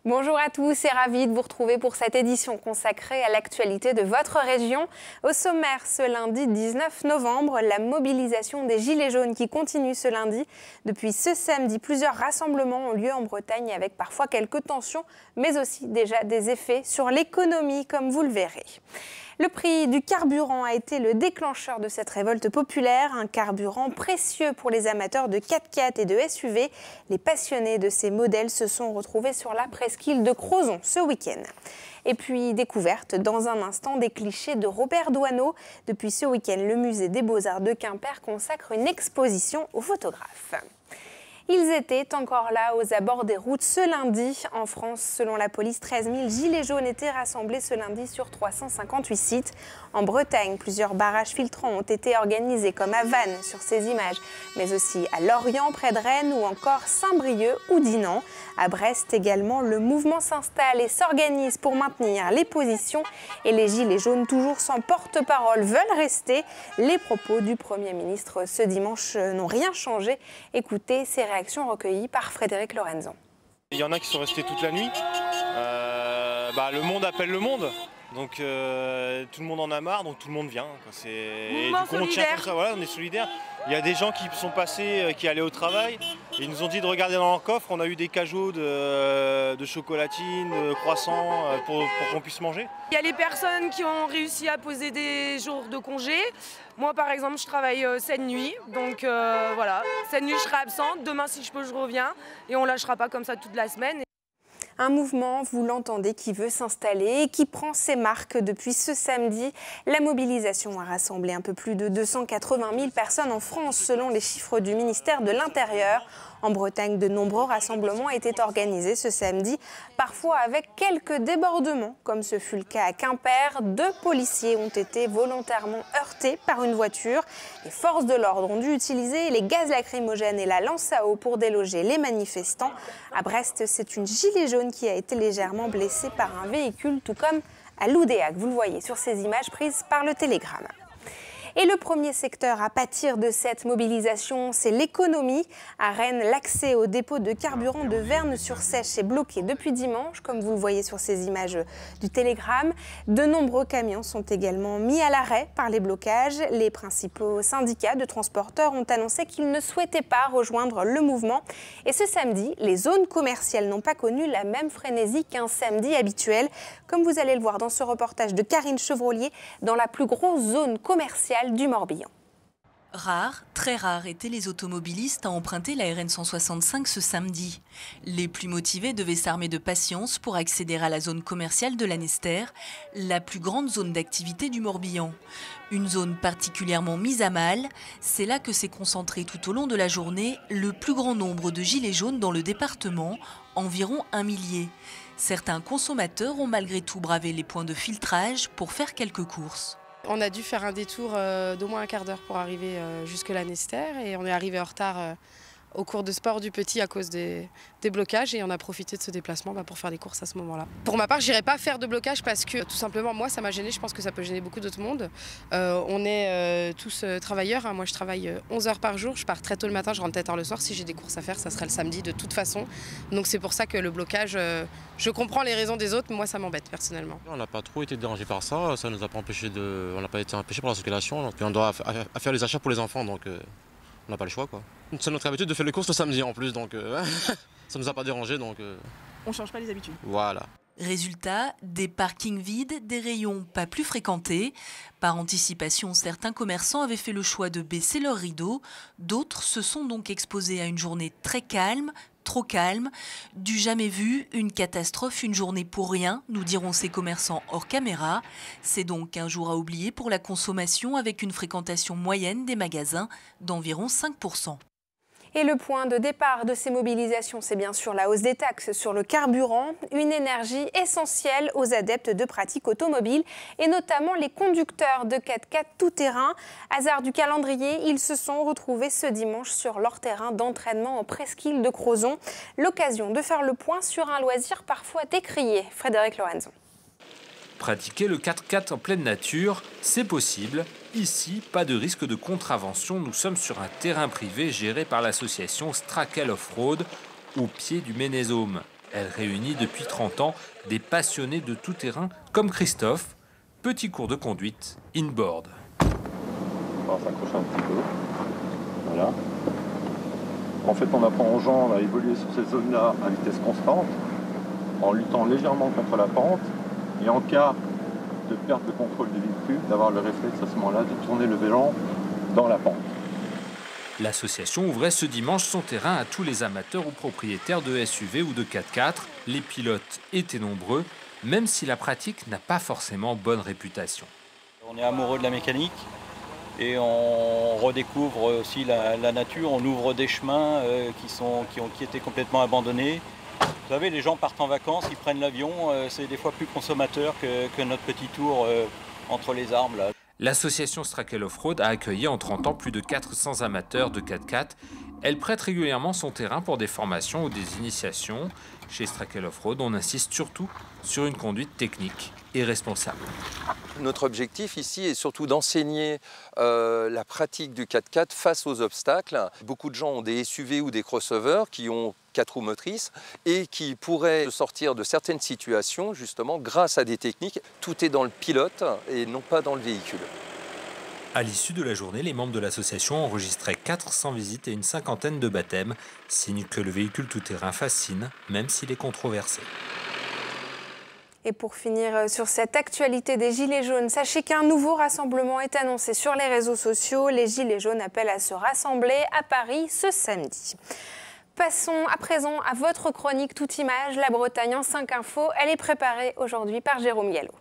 Bonjour à tous et ravi de vous retrouver pour cette édition consacrée à l'actualité de votre région. Au sommaire, ce lundi 19 novembre, la mobilisation des Gilets jaunes qui continue ce lundi. Depuis ce samedi, plusieurs rassemblements ont lieu en Bretagne avec parfois quelques tensions, mais aussi déjà des effets sur l'économie, comme vous le verrez. Le prix du carburant a été le déclencheur de cette révolte populaire, un carburant précieux pour les amateurs de 4x4 et de SUV. Les passionnés de ces modèles se sont retrouvés sur la presqu'île de Crozon ce week-end. Et puis, découverte dans un instant des clichés de Robert Doisneau. Depuis ce week-end, le musée des Beaux-Arts de Quimper consacre une exposition aux photographes. Ils étaient encore là aux abords des routes ce lundi. En France, selon la police, 13 000 gilets jaunes étaient rassemblés ce lundi sur 358 sites. En Bretagne, plusieurs barrages filtrants ont été organisés comme à Vannes sur ces images, mais aussi à Lorient, près de Rennes, ou encore Saint-Brieuc ou Dinan. À Brest également, le mouvement s'installe et s'organise pour maintenir les positions. Et les gilets jaunes, toujours sans porte-parole, veulent rester. Les propos du Premier ministre ce dimanche n'ont rien changé. Écoutez ces réactions recueillies par Frédéric Lorenzon. Il y en a qui sont restés toute la nuit. Le monde appelle le monde. Donc tout le monde en a marre, donc tout le monde vient. Et du coup, on tient comme ça, voilà, on est solidaires. Il y a des gens qui sont passés, qui allaient au travail. Et ils nous ont dit de regarder dans leur coffre. On a eu des cajots de chocolatines, de croissants pour qu'on puisse manger. Il y a les personnes qui ont réussi à poser des jours de congé. Moi, par exemple, je travaille cette nuit. Donc voilà, cette nuit, je serai absente. Demain, si je peux, je reviens. Et on ne lâchera pas comme ça toute la semaine. Un mouvement, vous l'entendez, qui veut s'installer et qui prend ses marques depuis ce samedi. La mobilisation a rassemblé un peu plus de 280 000 personnes en France, selon les chiffres du ministère de l'Intérieur. En Bretagne, de nombreux rassemblements étaient organisés ce samedi, parfois avec quelques débordements, comme ce fut le cas à Quimper. 2 policiers ont été volontairement heurtés par une voiture. Les forces de l'ordre ont dû utiliser les gaz lacrymogènes et la lance à eau pour déloger les manifestants. À Brest, c'est une gilet jaune qui a été légèrement blessée par un véhicule, tout comme à Loudéac. Vous le voyez sur ces images prises par le Télégramme. Et le premier secteur à pâtir de cette mobilisation, c'est l'économie. À Rennes, l'accès au dépôt de carburant de Verne-sur-Seiche est bloqué depuis dimanche, comme vous le voyez sur ces images du Télégramme. De nombreux camions sont également mis à l'arrêt par les blocages. Les principaux syndicats de transporteurs ont annoncé qu'ils ne souhaitaient pas rejoindre le mouvement. Et ce samedi, les zones commerciales n'ont pas connu la même frénésie qu'un samedi habituel, comme vous allez le voir dans ce reportage de Karine Chevrolier, dans la plus grosse zone commerciale du Morbihan. Rares, très rares étaient les automobilistes à emprunter la RN 165 ce samedi. Les plus motivés devaient s'armer de patience pour accéder à la zone commerciale de Lanester, la plus grande zone d'activité du Morbihan. Une zone particulièrement mise à mal, c'est là que s'est concentré tout au long de la journée le plus grand nombre de gilets jaunes dans le département, environ 1 millier. Certains consommateurs ont malgré tout bravé les points de filtrage pour faire quelques courses. On a dû faire un détour d'au moins un quart d'heure pour arriver jusque Lanester et on est arrivé en retard au cours de sport du petit à cause des blocages et on a profité de ce déplacement pour faire des courses à ce moment-là. Pour ma part, je n'irai pas faire de blocage parce que tout simplement moi ça m'a gêné, je pense que ça peut gêner beaucoup d'autres mondes. On est tous travailleurs, hein. Moi je travaille 11 heures par jour, je pars très tôt le matin, je rentre très tard le soir. Si j'ai des courses à faire, ça sera le samedi de toute façon. Donc c'est pour ça que le blocage, je comprends les raisons des autres, mais moi ça m'embête personnellement. On n'a pas trop été dérangé par ça, ça nous a pas empêché on n'a pas été empêché par la circulation. Donc on doit faire les achats pour les enfants, donc on n'a pas le choix quoi. C'est notre habitude de faire les courses le samedi en plus, donc ça nous a pas dérangé donc. On change pas les habitudes. Voilà. Résultat, des parkings vides, des rayons pas plus fréquentés. Par anticipation, certains commerçants avaient fait le choix de baisser leurs rideaux. D'autres se sont donc exposés à une journée très calme, trop calme. Du jamais vu, une catastrophe, une journée pour rien, nous diront ces commerçants hors caméra. C'est donc un jour à oublier pour la consommation avec une fréquentation moyenne des magasins d'environ 5%. Et le point de départ de ces mobilisations, c'est bien sûr la hausse des taxes sur le carburant, une énergie essentielle aux adeptes de pratiques automobiles et notamment les conducteurs de 4x4 tout-terrain. Hasard du calendrier, ils se sont retrouvés ce dimanche sur leur terrain d'entraînement en presqu'île de Crozon. L'occasion de faire le point sur un loisir parfois décrié. Frédéric Lorenzon. Pratiquer le 4x4 en pleine nature, c'est possible. Ici, pas de risque de contravention. Nous sommes sur un terrain privé géré par l'association Strakel Offroad, au pied du Ménésôme. Elle réunit depuis 30 ans des passionnés de tout terrain comme Christophe. Petit cours de conduite inboard. On va s'accrocher un petit peu. Voilà. En fait, on apprend aux gens à évoluer sur ces zones-là à vitesse constante, en luttant légèrement contre la pente, et en cas de perte de contrôle du véhicule, d'avoir le réflexe à ce moment-là de tourner le vélo dans la pente. L'association ouvrait ce dimanche son terrain à tous les amateurs ou propriétaires de SUV ou de 4x4. Les pilotes étaient nombreux, même si la pratique n'a pas forcément bonne réputation. On est amoureux de la mécanique et on redécouvre aussi la nature. On ouvre des chemins qui étaient complètement abandonnés. Vous savez, les gens partent en vacances, ils prennent l'avion, c'est des fois plus consommateur que notre petit tour entre les arbres. Là. L'association Strakel Offroad a accueilli en 30 ans plus de 400 amateurs de 4x4. Elle prête régulièrement son terrain pour des formations ou des initiations. Chez Strakel Offroad, on insiste surtout sur une conduite technique et responsable. Notre objectif ici est surtout d'enseigner la pratique du 4x4 face aux obstacles. Beaucoup de gens ont des SUV ou des crossovers qui ont 4 roues motrices et qui pourraient sortir de certaines situations justement grâce à des techniques. Tout est dans le pilote et non pas dans le véhicule. À l'issue de la journée, les membres de l'association enregistraient 400 visites et une cinquantaine de baptêmes, signe que le véhicule tout-terrain fascine, même s'il est controversé. Et pour finir sur cette actualité des Gilets jaunes, sachez qu'un nouveau rassemblement est annoncé sur les réseaux sociaux. Les Gilets jaunes appellent à se rassembler à Paris ce samedi. Passons à présent à votre chronique Toute Image, la Bretagne en 5 infos. Elle est préparée aujourd'hui par Jérôme Gallo.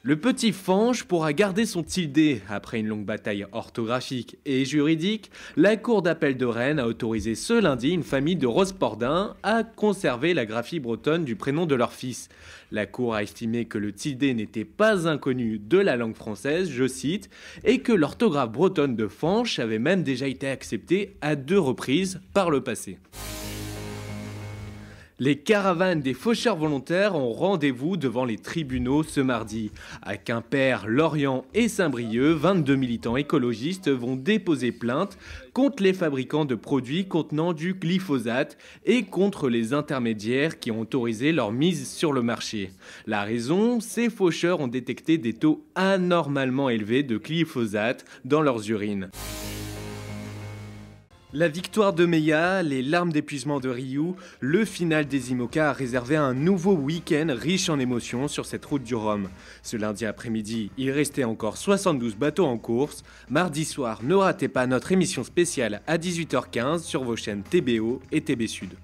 Le petit Fange pourra garder son tilde. Après une longue bataille orthographique et juridique, la Cour d'appel de Rennes a autorisé ce lundi une famille de Rospordin à conserver la graphie bretonne du prénom de leur fils. La Cour a estimé que le tilde n'était pas inconnu de la langue française, je cite, et que l'orthographe bretonne de Fange avait même déjà été acceptée à 2 reprises par le passé. Les caravanes des faucheurs volontaires ont rendez-vous devant les tribunaux ce mardi. À Quimper, Lorient et Saint-Brieuc, 22 militants écologistes vont déposer plainte contre les fabricants de produits contenant du glyphosate et contre les intermédiaires qui ont autorisé leur mise sur le marché. La raison, ces faucheurs ont détecté des taux anormalement élevés de glyphosate dans leurs urines. La victoire de Meia, les larmes d'épuisement de Ryu, le final des IMOCA a réservé un nouveau week-end riche en émotions sur cette route du Rhum. Ce lundi après-midi, il restait encore 72 bateaux en course. Mardi soir, ne ratez pas notre émission spéciale à 18h15 sur vos chaînes TBO et TB Sud.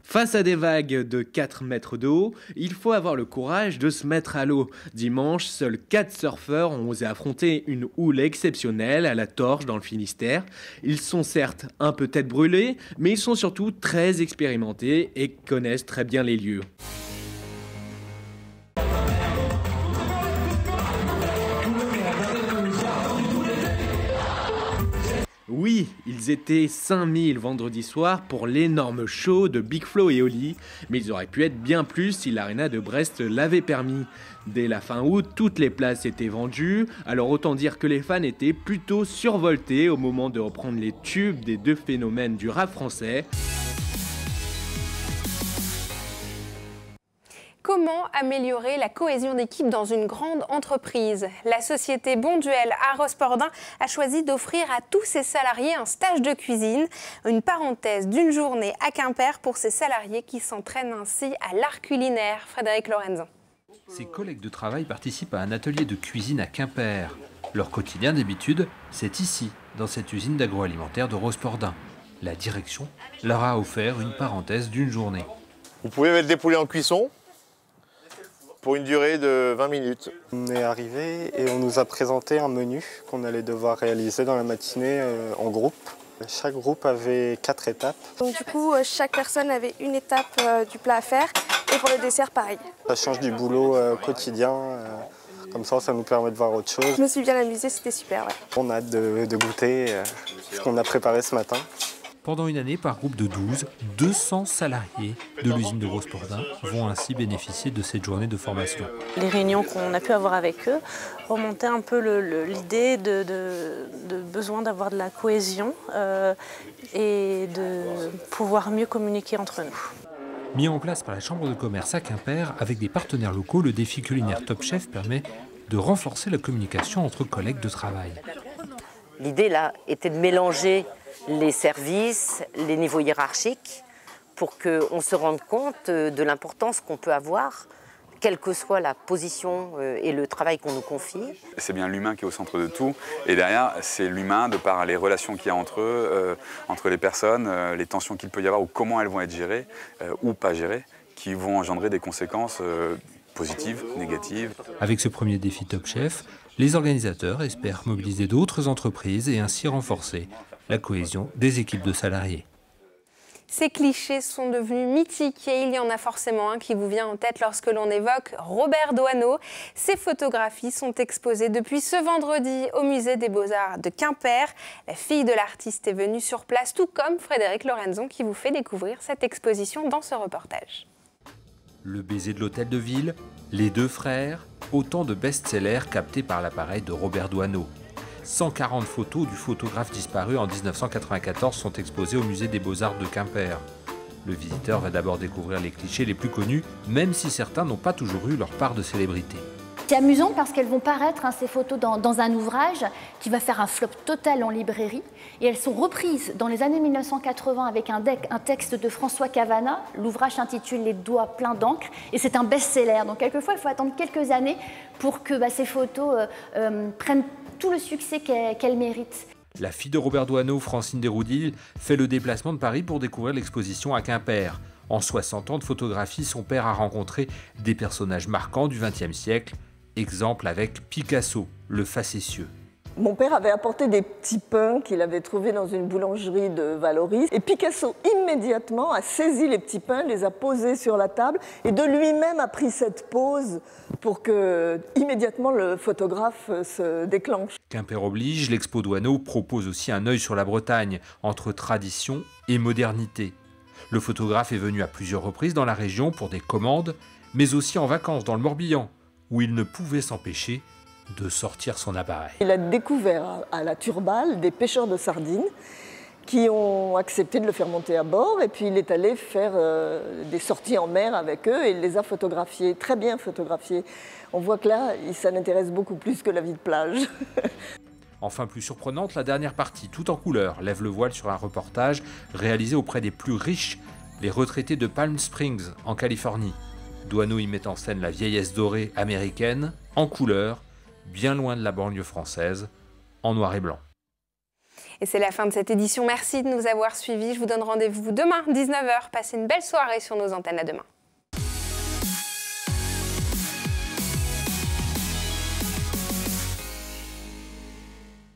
Face à des vagues de 4 mètres de haut, il faut avoir le courage de se mettre à l'eau. Dimanche, seuls 4 surfeurs ont osé affronter une houle exceptionnelle à la Torche dans le Finistère. Ils sont certes un peu tête brûlée, mais ils sont surtout très expérimentés et connaissent très bien les lieux. Oui, ils étaient 5000 vendredi soir pour l'énorme show de Big Flo et Oli, mais ils auraient pu être bien plus si l'Arena de Brest l'avait permis. Dès la fin août, toutes les places étaient vendues, alors autant dire que les fans étaient plutôt survoltés au moment de reprendre les tubes des 2 phénomènes du rap français. Comment améliorer la cohésion d'équipe dans une grande entreprise? La société Bonduel à Rospordin a choisi d'offrir à tous ses salariés un stage de cuisine. Une parenthèse d'une journée à Quimper pour ses salariés qui s'entraînent ainsi à l'art culinaire. Frédéric Lorenzin. Ses collègues de travail participent à un atelier de cuisine à Quimper. Leur quotidien d'habitude, c'est ici, dans cette usine d'agroalimentaire de Rospordin. La direction leur a offert une parenthèse d'une journée. Vous pouvez mettre des poulets en cuisson pour une durée de 20 minutes. On est arrivé et on nous a présenté un menu qu'on allait devoir réaliser dans la matinée en groupe. Chaque groupe avait 4 étapes. Donc du coup, chaque personne avait une étape du plat à faire et pour le dessert, pareil. Ça change du boulot quotidien, comme ça nous permet de voir autre chose. Je me suis bien amusée, c'était super. Ouais. On a hâte de goûter ce qu'on a préparé ce matin. Pendant une année, par groupe de 12, 200 salariés de l'usine de Grospordin vont ainsi bénéficier de cette journée de formation. Les réunions qu'on a pu avoir avec eux remontaient un peu l'idée de besoin d'avoir de la cohésion et de pouvoir mieux communiquer entre nous. Mis en place par la Chambre de commerce à Quimper, avec des partenaires locaux, le défi culinaire Top Chef permet de renforcer la communication entre collègues de travail. L'idée là était de mélanger les services, les niveaux hiérarchiques, pour qu'on se rende compte de l'importance qu'on peut avoir, quelle que soit la position et le travail qu'on nous confie. C'est bien l'humain qui est au centre de tout, et derrière, c'est l'humain de par les relations qu'il y a entre eux, entre les personnes, les tensions qu'il peut y avoir ou comment elles vont être gérées ou pas gérées, qui vont engendrer des conséquences positives, négatives. Avec ce premier défi Top Chef, les organisateurs espèrent mobiliser d'autres entreprises et ainsi renforcer la cohésion des équipes de salariés. Ces clichés sont devenus mythiques et il y en a forcément un qui vous vient en tête lorsque l'on évoque Robert Doisneau. Ces photographies sont exposées depuis ce vendredi au Musée des Beaux-Arts de Quimper. La fille de l'artiste est venue sur place, tout comme Frédéric Lorenzon qui vous fait découvrir cette exposition dans ce reportage. Le baiser de l'hôtel de ville, Les deux frères, autant de best-sellers captés par l'appareil de Robert Doisneau. 140 photos du photographe disparu en 1994 sont exposées au Musée des Beaux-Arts de Quimper. Le visiteur va d'abord découvrir les clichés les plus connus, même si certains n'ont pas toujours eu leur part de célébrité. C'est amusant parce qu'elles vont paraître, ces photos, dans un ouvrage qui va faire un flop total en librairie. Et elles sont reprises dans les années 1980 avec un texte de François Cavana. L'ouvrage s'intitule « Les doigts pleins d'encre » et c'est un best-seller. Donc quelquefois, il faut attendre quelques années pour que ces photos prennent tout le succès qu'elles méritent. La fille de Robert Doisneau, Francine Desroudilles, fait le déplacement de Paris pour découvrir l'exposition à Quimper. En 60 ans de photographie, son père a rencontré des personnages marquants du XXe siècle. Exemple avec Picasso, le facétieux. Mon père avait apporté des petits pains qu'il avait trouvés dans une boulangerie de Vallauris. Et Picasso, immédiatement, a saisi les petits pains, les a posés sur la table et de lui-même a pris cette pose pour que, immédiatement, le photographe se déclenche. Quimper oblige, l'Expo Doisneau propose aussi un œil sur la Bretagne, entre tradition et modernité. Le photographe est venu à plusieurs reprises dans la région pour des commandes, mais aussi en vacances dans le Morbihan, où il ne pouvait s'empêcher de sortir son appareil. Il a découvert à la Turballe des pêcheurs de sardines qui ont accepté de le faire monter à bord et puis il est allé faire des sorties en mer avec eux et il les a photographiés, très bien photographiés. On voit que là, ça n'intéresse beaucoup plus que la vie de plage. Enfin, plus surprenante, la dernière partie, tout en couleur, lève le voile sur un reportage réalisé auprès des plus riches, les retraités de Palm Springs, en Californie. Doisneau y met en scène la vieillesse dorée américaine, en couleur, bien loin de la banlieue française, en noir et blanc. Et c'est la fin de cette édition. Merci de nous avoir suivis. Je vous donne rendez-vous demain, 19h. Passez une belle soirée sur nos antennes. À demain.